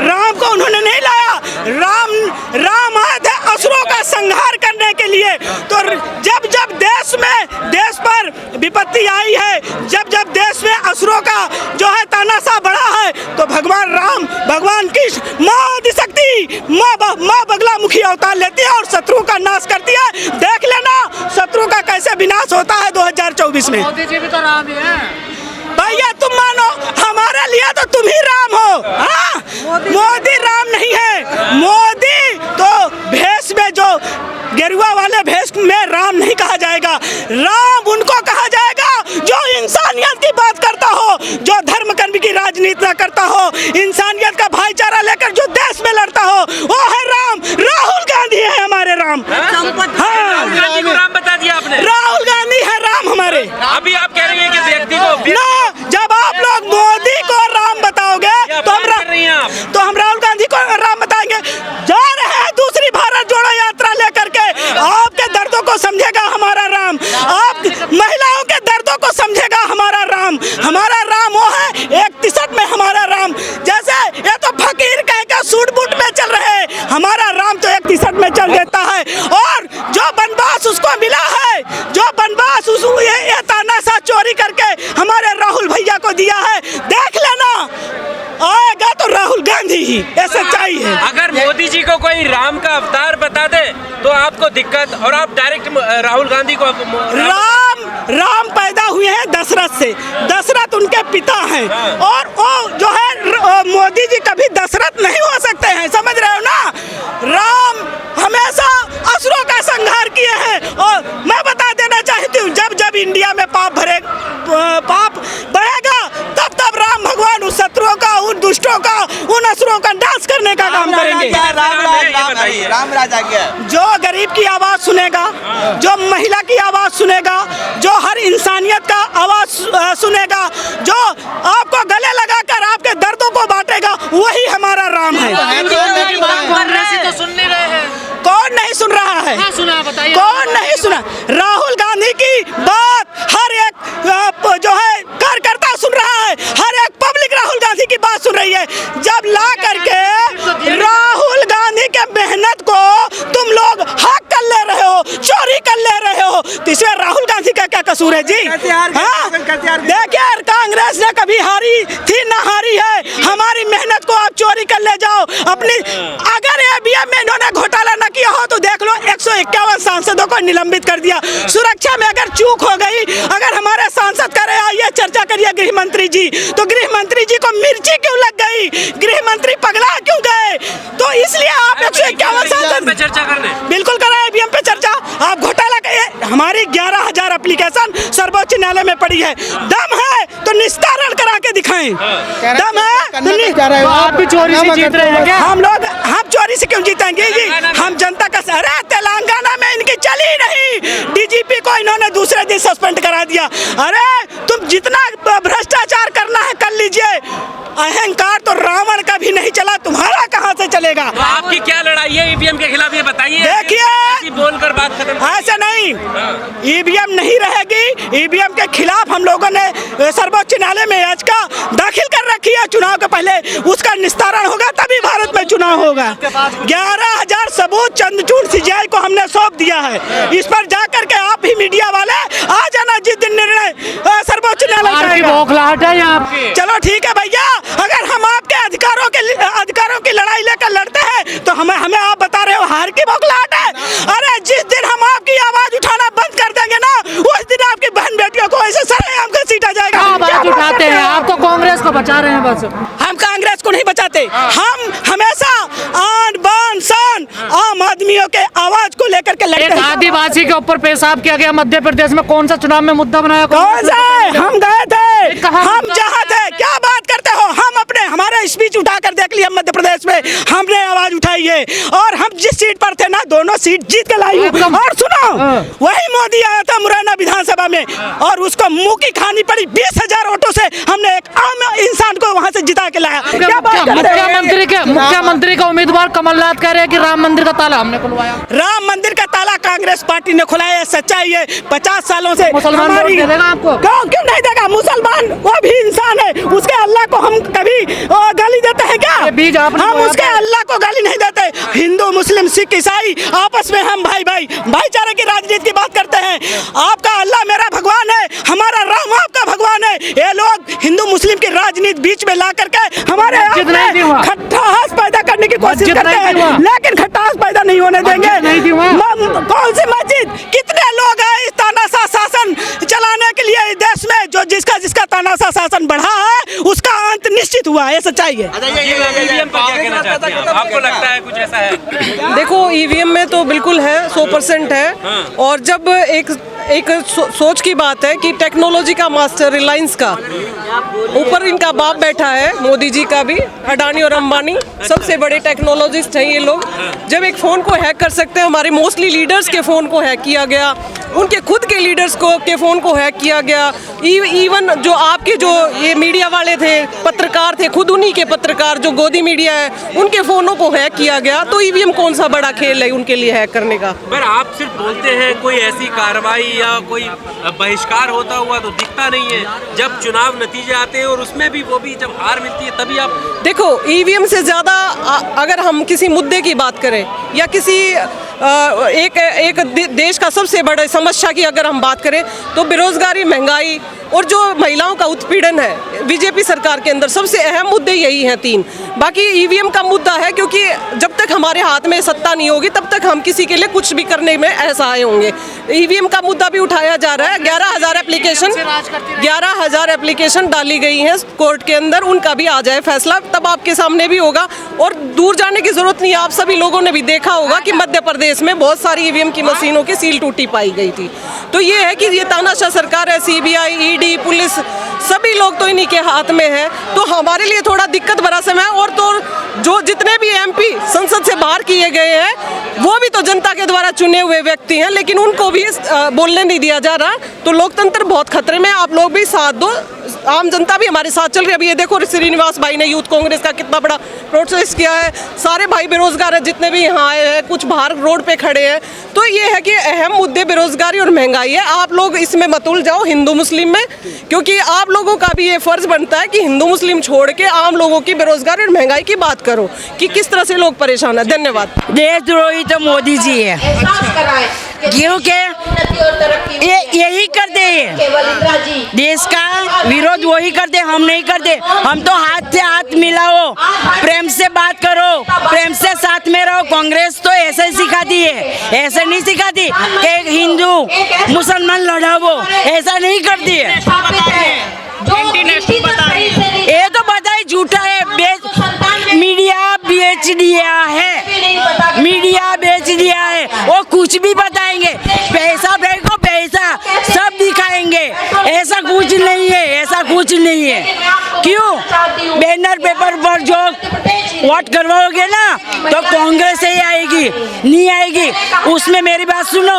राम को उन्होंने नहीं लाया। राम आए थे असुरों का संहार करने के लिए। तो जब जब देश पर विपत्ति आई है, जब जब देश में असुरों का जो है तानाशाह बढ़ा है, तो भगवान राम, भगवान कृष्ण, माँ आदिशक्ति, माँ बगलामुखी अवतार लेती है और शत्रु का नाश करती है। देख लेना शत्रु का कैसे विनाश होता है 2024 में। मोदी जी भी तो राम ही है भैया, तुम मानो हमारे लिए तो तुम ही राम हो। हाँ, मोदी राम नहीं है। मोदी तो भेष में, जो गेरुआ वाले भेष में राम नहीं कहा जाएगा। राम उनको कहा जाएगा जो इंसानियत की बात करता हो, जो धर्म कर्म की राजनीति ना करता हो, इंसानियत का भाईचारा लेकर जो देश में लड़ता हो, वो है राम। राहुल गांधी है हमारे राम। हाँ, राहुल गांधी को राम बता दिया आपने। राहुल गांधी है राम हमारे। अभी आप कह रही हैं कि व्यक्ति को ना, जब आप लोग मोदी को राम बताओगे तो हम राहुल गांधी को राम बताएंगे। जा रहे हैं दूसरी भारत जोड़ो यात्रा लेकर के। आपके दर्दों को समझेगा हमारा राम, आप महिलाओं के दर्दों को समझेगा हमारा राम। हमारा राम वो है 61 में हमारा राम। जैसे ये तो फकीर कह के सूट बूट में चल रहे, हमारा राम तो 61 में चल देता है। और जो बनवास उसको मिला है, जो बनवास ये तानाशाह चोरी करके हमारे राहुल भैया को दिया है, देख लेना आएगा तो राहुल गांधी ही। ये सच्चाई है। अगर मोदी जी को कोई राम का अवतार बता दे तो आपको दिक्कत, और आप डायरेक्ट राहुल गांधी को राम पैदा हुए हैं दशरथ से। दशरथ उनके पिता हैं, और वो जो है मोदी जी कभी दशरथ नहीं हो सकते हैं, समझ रहे हो ना। राम हमेशा असुरों का संहार किए हैं। और मैं बता देना चाहती हूँ, जब जब इंडिया में पाप बढ़ेगा, तब तब राम भगवान उस शत्रुओं का, उन दुष्टों का, उन असुरों का नाश करने का काम करेंगे। राम राजा क्या? जो गरीब की आवाज सुनेगा, जो महिला की आवाज सुनेगा, जो हर इंसानियत का आवाज सुनेगा, जो आपको गले लगाकर आपके दर्दों को बांटेगा, वही हमारा राम है। तो सुन नहीं रहे हैं। कौन नहीं सुन रहा है? हाँ, सुना, बताइए। कौन नहीं सुना? राहुल गांधी की बात हर एक जो है कार्यकर्ता सुन रहा है, हर एक पब्लिक राहुल गांधी की बात सुन रही है। जब ला करके राहुल गांधी के मेहनत को तुम लोग हक कर ले रहे हो, चोरी कर ले रहे हो, तो इसमें राहुल गांधी का क्या कसूर है जी? हाँ, देखिए कांग्रेस ने कभी हारी थी ना हारी है। हमारी मेहनत को आप चोरी कर ले जाओ अपनी। अगर ईवीएम में इन्होंने घोटाला न किया हो तो देख लो, 151 सांसदों को निलंबित कर दिया। सुरक्षा में अगर चूक हो गई, अगर हमारे सांसद करे आइए चर्चा करिए गृह मंत्री जी, तो गृह मंत्री जी को मिर्ची क्यों लग गई? गृह मंत्री पगला क्यों गए? तो इसलिए आप 151 सांसद पे चर्चा करने बिल्कुल करें ईवीएम पे चर्चा। आप घोटाला करिए। हमारी 11,000 एप्लीकेशन सर्वोच्च न्यायालय में पड़ी है। दम है तो निस्तारण करा के दिखाएं। दम है तो आप भी चोरी से जीत रहे हैं क्या? हम चोरी से क्यों जीतेंगे जी? हम जनता का अरे तेलंगाना में इनकी चली नहीं, डीजीपी को इन्होंने दूसरे दिन सस्पेंड करा दिया। अरे तुम जितना भ्रष्टाचार करना है कर लीजिए, अहंकार तो रावण का भी नहीं चला, तुम्हारा कहाँ से चलेगा? तो आपकी क्या लड़ाई है ईवीएम के खिलाफ, ये बताइए। देखिए, बोलकर बात खत्म। ऐसे नहीं, ईवीएम नहीं रहेगी। ईवीएम के खिलाफ हम लोगों ने सर्वोच्च न्यायालय में याचिका दाखिल कर रखी है। चुनाव के पहले उसका निस्तारण होगा, तभी भारत में चुनाव होगा। 11,000 सबूत चंद्रचूड़ सीजीआई को हमने सौंप दिया है। इस पर जाकर के आप ही मीडिया वाले आ जाना जिस दिन निर्णय सर्वोच्च न्यायालय का। चलो ठीक है भैया, अगर हम आपके अधिकारों की लड़ाई लेकर लड़ते हैं तो हमें आप बता रहे हो हार की बौखलाहट है। अरे जिस दिन हम आपकी आवाज उठाना बंद कर देंगे ना, उस दिन आपकी बहन बेटियों को ऐसे सरेआम घसीटा आ जाएगा। आवाज उठाते हैं, आपको कांग्रेस को बचा रहे हैं बस। हम कांग्रेस को नहीं बचाते, हम हमेशा आन बान शान आम आदमियों के आवाज को लेकर के लड़ते हैं। आदिवासी के ऊपर पेशाब किया गया मध्य प्रदेश में, कौन सा चुनाव में मुद्दा बनाया? कौन सा? हम गए थे, हम जहाँ थे। क्या बात करते हो? हम अपने हमारे स्पीच उठाकर देख लिया मध्य प्रदेश में, हमने आवाज उठाई है। और हम जिस सीट पर थे ना, दोनों सीट जीत के लाई। और सुनो, वही मोदी आया था मुरैना विधानसभा में, और उसको मुंह की खानी पड़ी। 20,000 वोटों से हमने एक आम इंसान को वहां से जिता के लाया। क्या बात करते हैं? मुख्यमंत्री का उम्मीदवार कमलनाथ कह रहे हैं कि राम मंदिर का ताला हमने खुलवाया। राम मंदिर का ताला कांग्रेस पार्टी ने खुला है, सच्चाई है। 50 सालों से मुसलमान वोट दे देगा आपको? क्यों नहीं देगा? मुसलमान वो भी इंसान है, उसके अल्लाह को हम कभी गाली देते हैं क्या? ये बीज आपने हम बोया उसके था। अल्लाह को गाली नहीं देते। हिंदू मुस्लिम सिख ईसाई आपस में हम भाईचारे की राजनीति की बात करते हैं। आपका अल्लाह मेरा भगवान है, हमारा राम आपका भगवान है। ये लोग हिंदू मुस्लिम की राजनीति बीच में ला करके हमारे मस्जिद नहीं थी वहाँ। खट्टास पैदा करने की कोशिश मस्जिद करते नहीं हैं, थी वहाँ। लेकिन खट्टास पैदा नहीं होने देंगे। मस्जिद नहीं थी वहाँ। कौन सी मस्जिद? कितने लोग हैं इस तानाशाह शासन चलाने के लिए इस देश में? जो जिसका तानाशाह शासन बढ़ा है उसका अंत निश्चित हुआ है, ये सच्चाई है। ईवीएम पर क्या कहना चाहते हैं आप? आपको लगता है कुछ ऐसा है? देखो ईवीएम में तो बिल्कुल है, 100% है। और जब एक सोच की बात है कि टेक्नोलॉजी का मास्टर रिलायंस का ऊपर इनका बाप बैठा है, मोदी जी का भी, अडानी और अंबानी सबसे बड़े टेक्नोलॉजिस्ट हैं ये लोग। जब एक फ़ोन को हैक कर सकते हैं, हमारे मोस्टली लीडर्स के फ़ोन को हैक किया गया, उनके खुद के लीडर्स के फ़ोन को हैक किया गया। इवन जो आपके जो ये मीडिया वाले थे, पत्रकार थे, खुद उन्हीं के पत्रकार जो गोदी मीडिया है, उनके फ़ोनों को हैक किया गया। तो ईवीएम कौन सा बड़ा खेल है उनके लिए हैक करने का? पर आप सिर्फ बोलते हैं, कोई ऐसी कार्रवाई या कोई बहिष्कार होता हुआ तो दिखता नहीं है। जब चुनाव नतीजे आते हैं और उसमें भी वो भी जब हार मिलती है तभी आप देखो ईवीएम से ज़्यादा अगर हम किसी मुद्दे की बात करें या किसी एक देश का सबसे बड़ा समस्या की अगर हम बात करें तो बेरोजगारी, महंगाई और जो महिलाओं का उत्पीड़न है बीजेपी सरकार के अंदर, सबसे अहम मुद्दे यही हैं 3। बाकी ईवीएम का मुद्दा है क्योंकि जब तक हमारे हाथ में सत्ता नहीं होगी तब तक हम किसी के लिए कुछ भी करने में असहाय होंगे। ईवीएम का मुद्दा भी उठाया जा रहा है। 11,000 एप्लीकेशन डाली गई हैं कोर्ट के अंदर, उनका भी आ जाए फैसला तब आपके सामने भी होगा। और दूर जाने की जरूरत नहीं है, आप सभी लोगों ने भी देखा होगा कि मध्य प्रदेश में बहुत सारी ईवीएम की मशीनों की सील टूटी पाई गई थी। तो ये है कि ये तानाशाह सरकार है, सीबीआई, ईडी, पुलिस, सभी लोग तो इन्हीं के हाथ में है। तो हमारे लिए थोड़ा दिक्कत भरा समय है। और तो जो जितने भी एमपी संसद से बाहर किए गए हैं वो भी तो जनता के द्वारा चुने हुए व्यक्ति हैं, लेकिन उनको भी बोलने नहीं दिया जा रहा। तो लोकतंत्र बहुत खतरे में, आप लोग भी साथ दो, आम जनता भी हमारे साथ चल रही है। अभी ये देखो श्रीनिवास भाई ने यूथ कांग्रेस का कितना बड़ा प्रोटेस्ट किया है। सारे भाई बेरोजगार हैं जितने भी यहाँ आए हैं, कुछ बाहर रोड पे खड़े हैं। तो ये है कि अहम मुद्दे बेरोजगारी और महंगाई है। आप लोग इसमें मत उलझाओ हिंदू मुस्लिम में, क्योंकि आप लोगों का भी ये फर्ज बनता है कि हिंदू मुस्लिम छोड़ के आम लोगों की बेरोजगारी और महंगाई की बात करो कि किस तरह से लोग परेशान है। धन्यवाद। देशद्रोही तो मोदी जी है, क्योंकि यही करते हैं, देश का विरोध वही करते, हम नहीं करते। हम तो हाथ से हाथ मिलाओ, प्रेम से बात करो, प्रेम से साथ में रहो। कांग्रेस तो ऐसे ही सिखाती है, ऐसे नहीं सिखाती कि हिंदू मुसलमान लड़ाओ, ऐसा नहीं करती है। ये तो बताए झूठा है, मीडिया बेच दिया है, मीडिया बेच दिया है। वो कुछ भी बताएंगे, पैसा फेंको, पैसा सब दिखाएंगे। ऐसा कुछ नहीं है, ऐसा कुछ नहीं है। क्यों? बैनर पेपर पर जो वोट करवाओगे ना तो कांग्रेस ही आएगी, नहीं आएगी। उसमें मेरी बात सुनो,